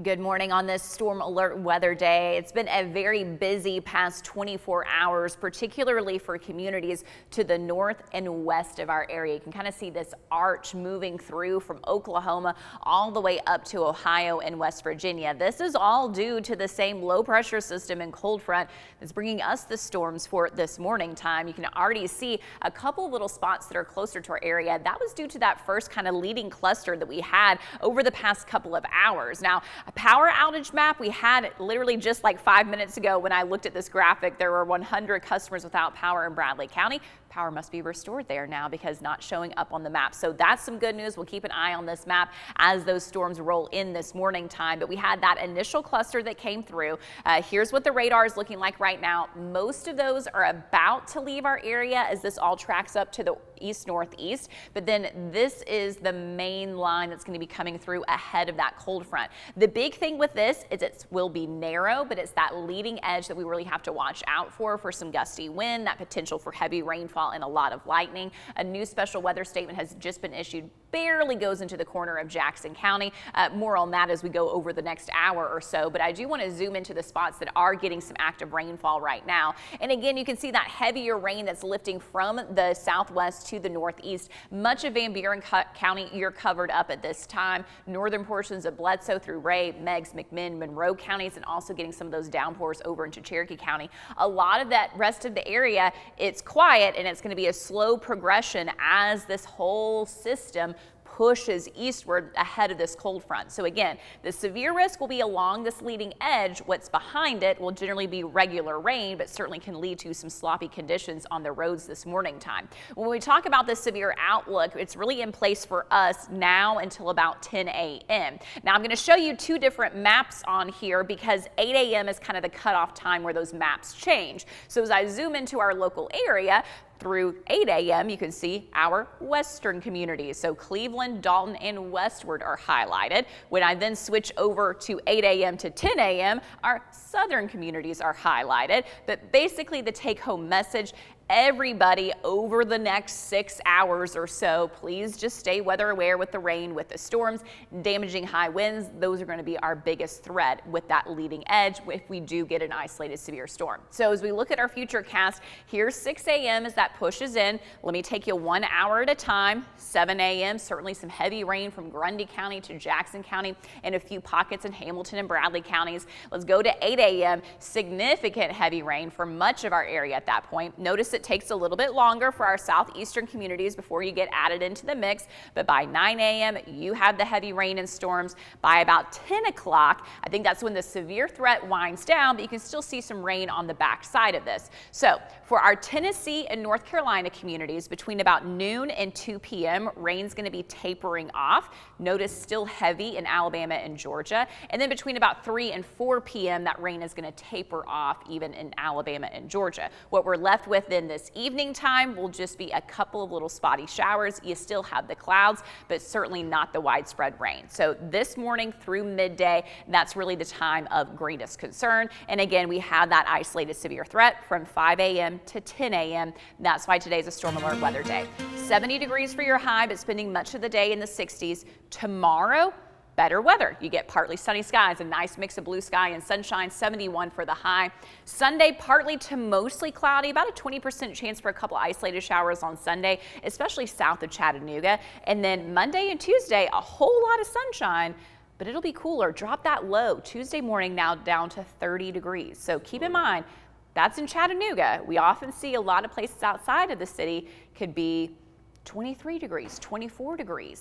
Good morning on this storm alert weather day. It's been a very busy past 24 hours, particularly for communities to the north and west of our area. You can kind of see this arch moving through from Oklahoma all the way up to Ohio and West Virginia. This is all due to the same low pressure system and cold front that's bringing us the storms for this morning time. You can already see a couple little spots that are closer to our area. That was due to that first kind of leading cluster that we had over the past couple of hours. Now, a power outage map we had literally just like 5 minutes ago when I looked at this graphic. There were 100 customers without power in Bradley County. Power must be restored there now because not showing up on the map. So that's some good news. We'll keep an eye on this map as those storms roll in this morning time. But we had that initial cluster that came through. Here's what the radar is looking like right now. Most of those are about to leave our area as this all tracks up to the east-northeast. But then this is the main line that's going to be coming through ahead of that cold front. The big thing with this is it will be narrow, but it's that leading edge that we really have to watch out for some gusty wind, that potential for heavy rainfall and a lot of lightning. A new special weather statement has just been issued, barely goes into the corner of Jackson County. More on that as we go over the next hour or so, but I do want to zoom into the spots that are getting some active rainfall right now. And again, you can see that heavier rain that's lifting from the southwest to the northeast. Much of Van Buren County, you're covered up at this time. Northern portions of Bledsoe through Ray, Meigs, McMinn, Monroe counties, and also getting some of those downpours over into Cherokee County. A lot of that rest of the area, it's quiet and it's going to be a slow progression as this whole system pushes eastward ahead of this cold front. So again, the severe risk will be along this leading edge. What's behind it will generally be regular rain, but certainly can lead to some sloppy conditions on the roads this morning time. When we talk about the severe outlook, it's really in place for us now until about 10 a.m. Now I'm going to show you two different maps on here because 8 a.m. is kind of the cutoff time where those maps change. So as I zoom into our local area, through 8 a.m. you can see our western communities. So Cleveland, Dalton, and westward are highlighted. When I then switch over to 8 a.m. to 10 a.m., our southern communities are highlighted. But basically the take-home message, everybody over the next 6 hours or so, please just stay weather aware with the rain, with the storms, damaging high winds. Those are going to be our biggest threat with that leading edge if we do get an isolated severe storm. So as we look at our future cast, here's 6 a.m. as that pushes in. Let me take you 1 hour at a time. 7 a.m. certainly some heavy rain from Grundy County to Jackson County and a few pockets in Hamilton and Bradley counties. Let's go to 8 a.m. Significant heavy rain for much of our area at that point. Notice it takes a little bit longer for our southeastern communities before you get added into the mix, but by 9 a.m. you have the heavy rain and storms. By about 10 o'clock, I think that's when the severe threat winds down, but you can still see some rain on the back side of this. So for our Tennessee and North Carolina communities, between about noon and 2 p.m., rain's going to be tapering off. Notice still heavy in Alabama and Georgia. And then between about 3 and 4 p.m., that rain is going to taper off even in Alabama and Georgia. What we're left with in this evening time will just be a couple of little spotty showers. You still have the clouds, but certainly not the widespread rain. So this morning through midday, that's really the time of greatest concern. And again, we have that isolated severe threat from 5 a.m. to 10 a.m. That's why today's a storm alert weather day. 70 degrees for your high, but spending much of the day in the 60s. Tomorrow, better weather. You get partly sunny skies, a nice mix of blue sky and sunshine, 71 for the high. Sunday, partly to mostly cloudy, about a 20% chance for a couple isolated showers on Sunday, especially south of Chattanooga. And then Monday and Tuesday, a whole lot of sunshine, but it'll be cooler. Drop that low Tuesday morning now down to 30 degrees. So keep in mind, that's in Chattanooga. We often see a lot of places outside of the city could be 23 degrees, 24 degrees.